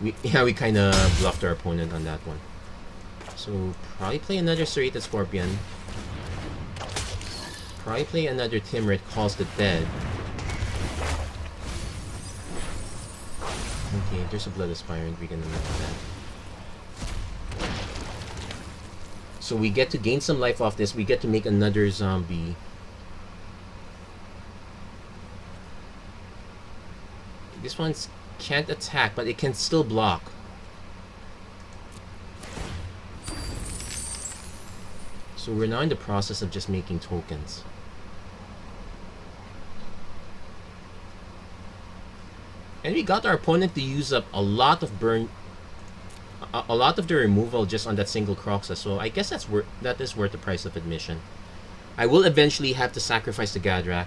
We kind of bluffed our opponent on that one. So probably play another Serrated Scorpion. Probably play another Timur. It calls the dead. Okay, there's a Blood Aspirant. We're gonna make that. So we get to gain some life off this. We get to make another zombie. This one can't attack, but it can still block. So we're now in the process of just making tokens. And we got our opponent to use up a lot of burn, a lot of the removal just on that single Croxa. So I guess that is worth the price of admission. I will eventually have to sacrifice the Gadrak,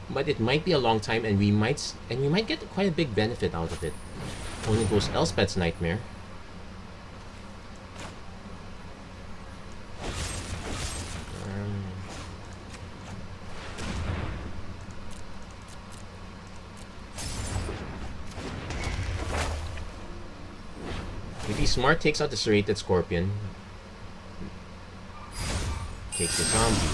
but it might be a long time, and we might get quite a big benefit out of it. Opponent goes Elspeth's Nightmare. If he's smart, takes out the Serrated Scorpion. Takes the zombie.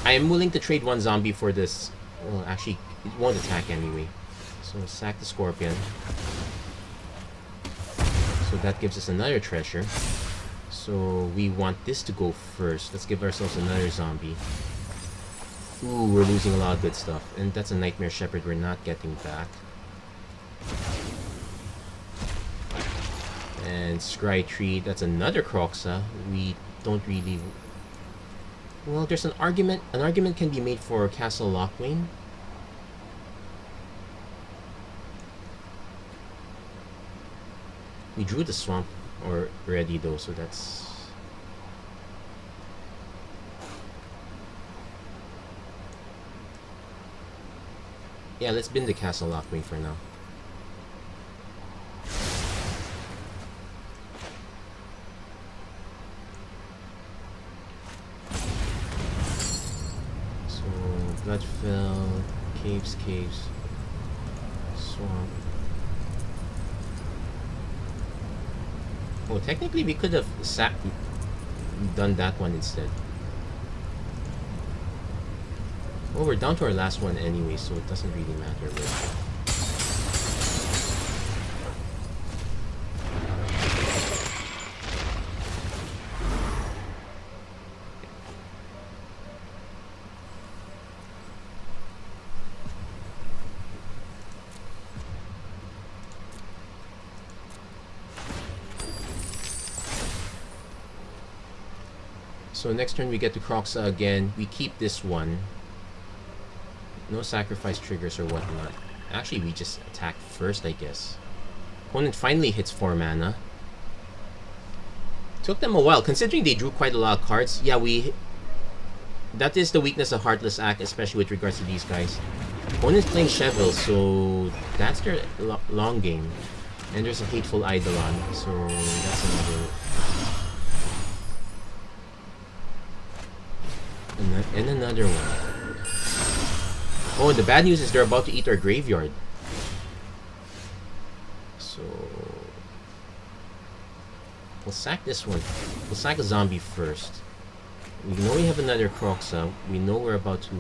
I am willing to trade one zombie for this. Well, actually, it won't attack anyway. So sack the Scorpion. So that gives us another treasure. So we want this to go first. Let's give ourselves another zombie. Ooh, we're losing a lot of good stuff. And that's a Nightmare Shepherd we're not getting back. And Scry Tree, that's another Croxa. We don't really... Well, there's an argument. An argument can be made for Castle Lochwain. We drew the swamp already though, so that's... Yeah, let's bin the Castle Lochwain for now. Bloodfell, caves, swamp. Oh, technically we could have done that one instead. Well, we're down to our last one anyway, so it doesn't really matter. But so next turn we get to Croxa again. We keep this one. No sacrifice triggers or whatnot. Actually, we just attack first, I guess. Opponent finally hits 4 mana. Took them a while, considering they drew quite a lot of cards. Yeah, that is the weakness of Heartless Act, especially with regards to these guys. Opponent's playing Chevel, so that's their long game. And there's a Hateful Eidolon, so that's another... And another one. Oh, the bad news is they're about to eat our graveyard. So... we'll sack this one. We'll sack a zombie first. We know we have another Croxa. We know we're about to...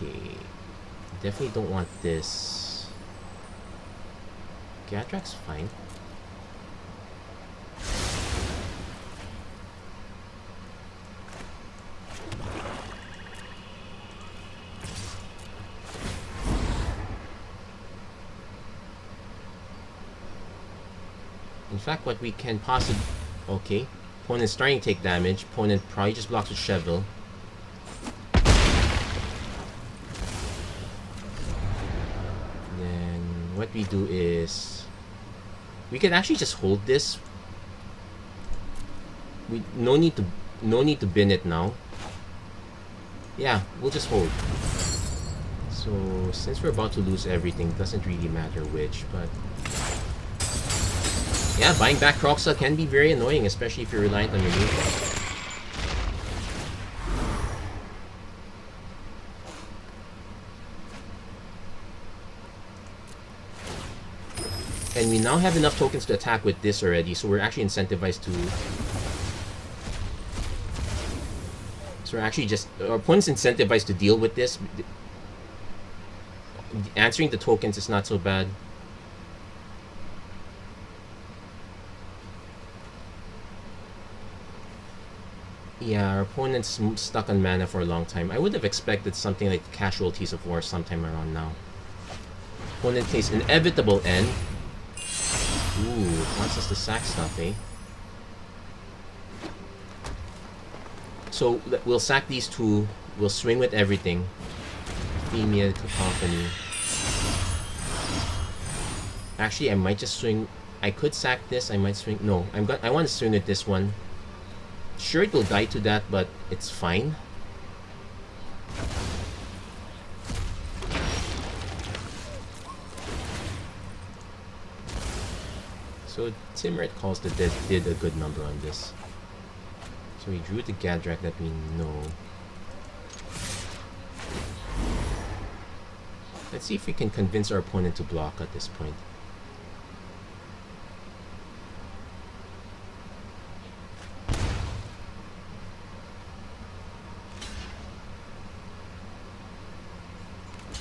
okay. Definitely don't want this. Gadrak's fine. In fact, what we can possibly... okay. Opponent's starting to take damage. Opponent probably just blocks with Chevel. Then what we do is... we can actually just hold this. No need to bin it now. Yeah, we'll just hold. So since we're about to lose everything, doesn't really matter which, but... yeah, buying back Croxa can be very annoying, especially if you're reliant on removal. And we now have enough tokens to attack with this already, so we're actually incentivized to... so we're actually just... our opponent's incentivized to deal with this. Answering the tokens is not so bad. Yeah, our opponent's stuck on mana for a long time. I would have expected something like Casualties of War sometime around now. Opponent plays Inevitable End. Ooh, wants us to sack stuff, eh? So, we'll sack these two. We'll swing with everything. Femia, Cacophony. Actually, I might just swing... I could sack this, I might swing... no, I want to swing with this one. Sure, it will die to that, but it's fine. So Timrit calls the dead did a good number on this. So we drew the Gadrak that we know. Let's see if we can convince our opponent to block at this point.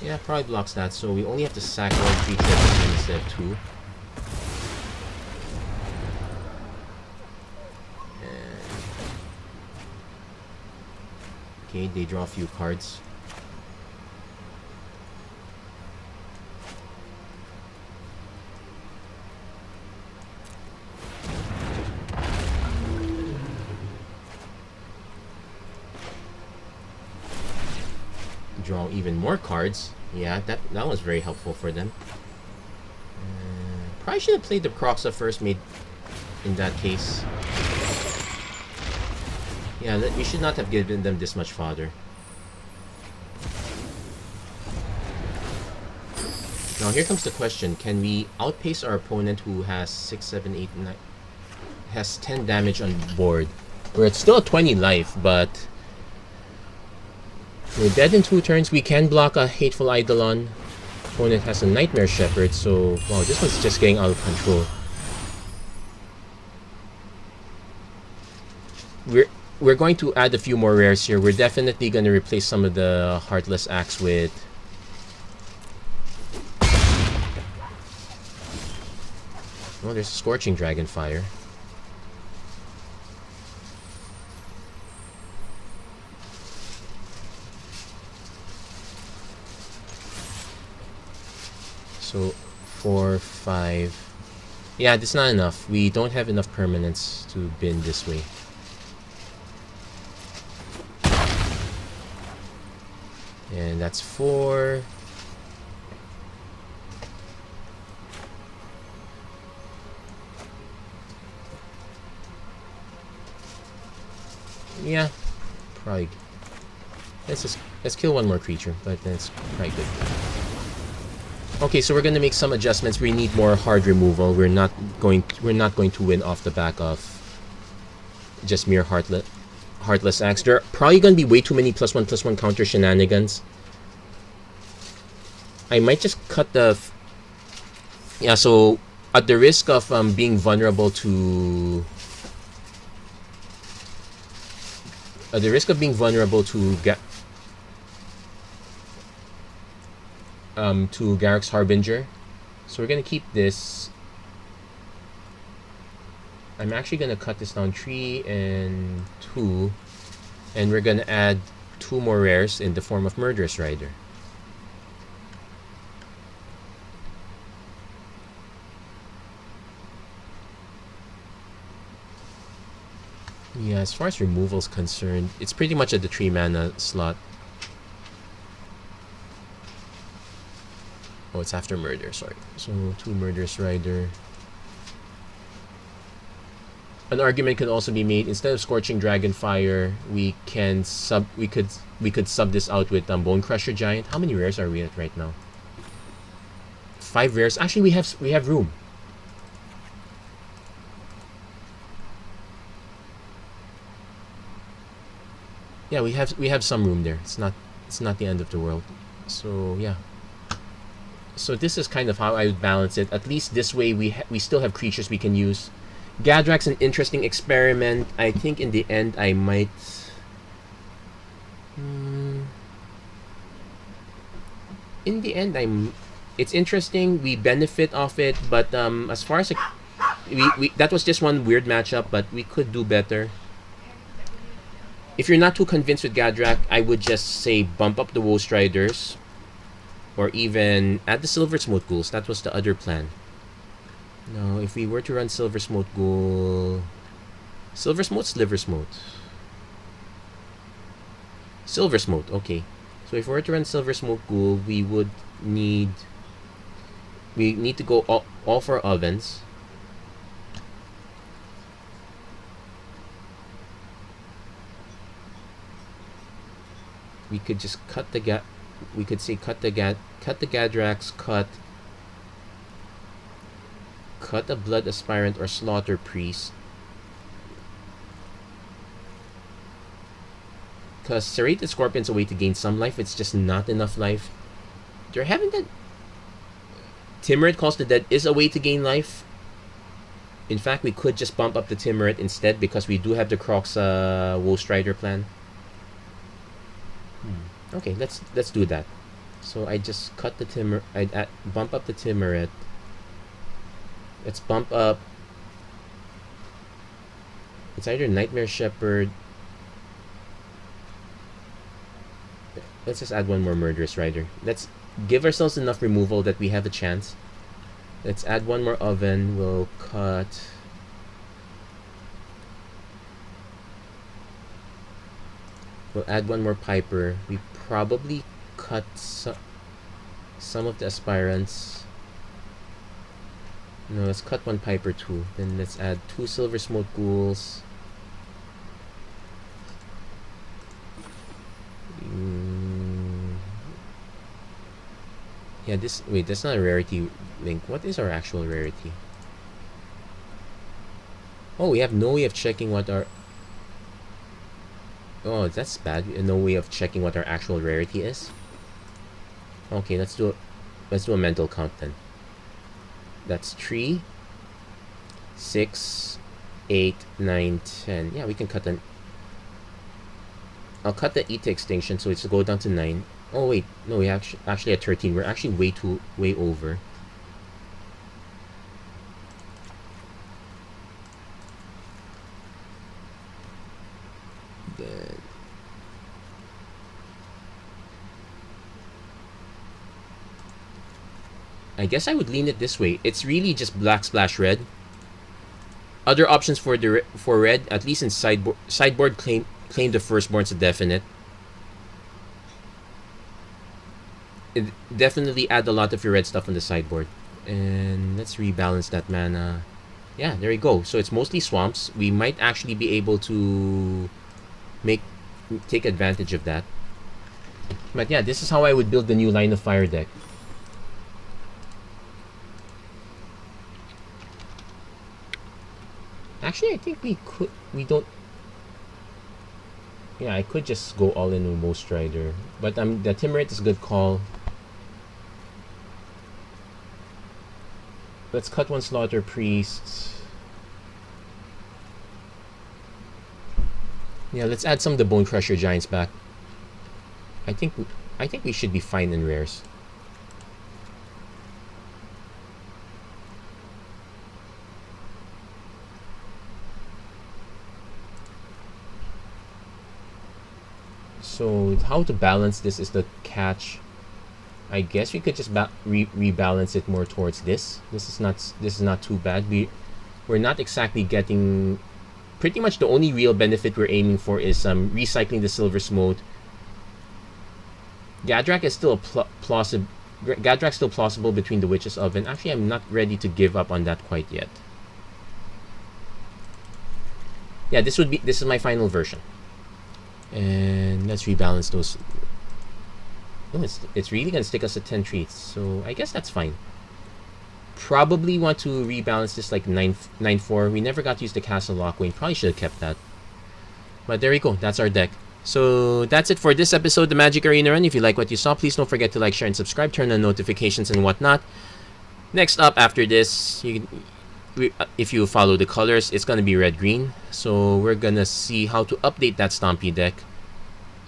Yeah, probably blocks that, so we only have to sack 1 creature instead of 2. Okay, they draw a few cards. Draw even more cards. Yeah, that was very helpful for them. Probably should have played the Croxa first, made in that case. Yeah, we should not have given them this much fodder. Now here comes the question: can we outpace our opponent who has 6, 7, 8, 9, has 10 damage on board? We're at still 20 life, but we're dead in 2 turns. We can block a Hateful Eidolon. Opponent has a Nightmare Shepherd, so wow, this one's just getting out of control. we're going to add a few more rares here. We're definitely going to replace some of the Heartless Axe with... Oh, there's Scorching Dragonfire. So 4, 5. Yeah, that's not enough. We don't have enough permanents to bin this way. And that's 4. Yeah, probably. Let's kill one more creature, but that's probably good. Okay, so we're gonna make some adjustments. We need more hard removal. We're not going to win off the back of just mere Heartless Axe. There are probably gonna be way too many +1/+1 counter shenanigans. I might just cut the... Yeah, so at the risk of being vulnerable to... At the risk of being vulnerable to Gadrak's Harbinger, so we're gonna keep this. I'm actually gonna cut this down 3 and 2, and we're gonna add 2 more rares in the form of Murderous Rider. Yeah, as far as removal is concerned, it's pretty much at the 3 mana slot. Oh, it's after murder, sorry. So 2 Murderous Rider. An argument could also be made, instead of Scorching Dragonfire, we could sub this out with Bone Crusher Giant. How many rares are we at right now? 5 rares. Actually, we have room. Yeah, we have some room there. It's not the end of the world. So yeah. So this is kind of how I would balance it. At least this way we still have creatures we can use. Gadrak's an interesting experiment. I think in the end I might... In the end, it's interesting. We benefit off it, but as far as that was just one weird matchup, but we could do better. If you're not too convinced with Gadrak, I would just say bump up the Woe Striders, or even add the Silver Smote Ghouls. That was the other plan. Now, if we were to run Silver Smote Ghoul... Silver Smote, Sliver Smote. Silver Smote, okay. So if we were to run Silver Smote Ghoul, we would need... We need to go all for ovens. We could just cut the we could say cut the Gadrax, cut a Blood Aspirant or Slaughter Priest. Because Serrated Scorpion's a way to gain some life, it's just not enough life. There haven't been... Timurid Calls the Dead is a way to gain life. In fact, we could just bump up the Timurid instead, because we do have the Kroxa Woe Strider plan. Okay, let's do that. So I just cut the Timurid. I'd bump up the Timurid. Let's bump up... It's either Nightmare Shepherd... Let's just add one more Murderous Rider. Let's give ourselves enough removal that we have a chance. Let's add one more Oven. We'll cut... We'll add one more Piper. We probably cut some of the Aspirants. No, let's cut one Piper too. Then let's add 2 Silver Smote Ghouls. Yeah, wait, that's not a rarity link. What is our actual rarity? Oh, we have no way of checking what our... Oh, that's bad. No way of checking what our actual rarity is. Okay, let's do a mental count then. That's 3, 6, 8, 9, 10. Yeah, we can cut I'll cut the E to extinction, so it's go down to 9. Oh wait, no, we actually at 13. We're actually way over. Then I guess I would lean it this way. It's really just black splash red. Other options for red, at least in sideboard, claim the firstborn's a definite. It definitely add a lot of your red stuff on the sideboard. And let's rebalance that mana. Yeah, there we go. So it's mostly swamps. We might actually be able to take advantage of that. But yeah, this is how I would build the new Line of Fire deck. Actually, I think we don't. Yeah, I could just go all in with Most Strider. But the Timorite is a good call. Let's cut one Slaughter Priest. Yeah, let's add some of the Bone Crusher Giants back. I think we should be fine in rares. So how to balance this is the catch. I guess we could just rebalance it more towards this. This is not too bad. We're not exactly getting. Pretty much the only real benefit we're aiming for is recycling the Silver Smote. Gadrak is still plausible. Gadrak's still plausible between the Witch's Oven. Actually, I'm not ready to give up on that quite yet. Yeah, this is my final version. And let's rebalance those. Oh, it's really gonna stick us at 10 treats, so I guess that's fine. Probably want to rebalance this like 9-4. We never got to use the Castle Lockwing. Probably should have kept that. But there we go. That's our deck. So that's it for this episode of the Magic Arena Run. If you like what you saw, please don't forget to like, share, and subscribe. Turn on notifications and whatnot. Next up after this, if you follow the colors, it's gonna be red-green. So we're gonna see how to update that Stompy deck.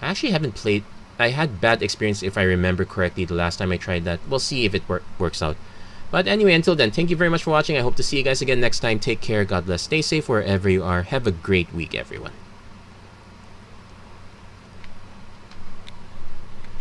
I actually haven't played. I had bad experience if I remember correctly the last time I tried that. We'll see if it works out. But anyway, until then, thank you very much for watching. I hope to see you guys again next time. Take care. God bless. Stay safe wherever you are. Have a great week, everyone.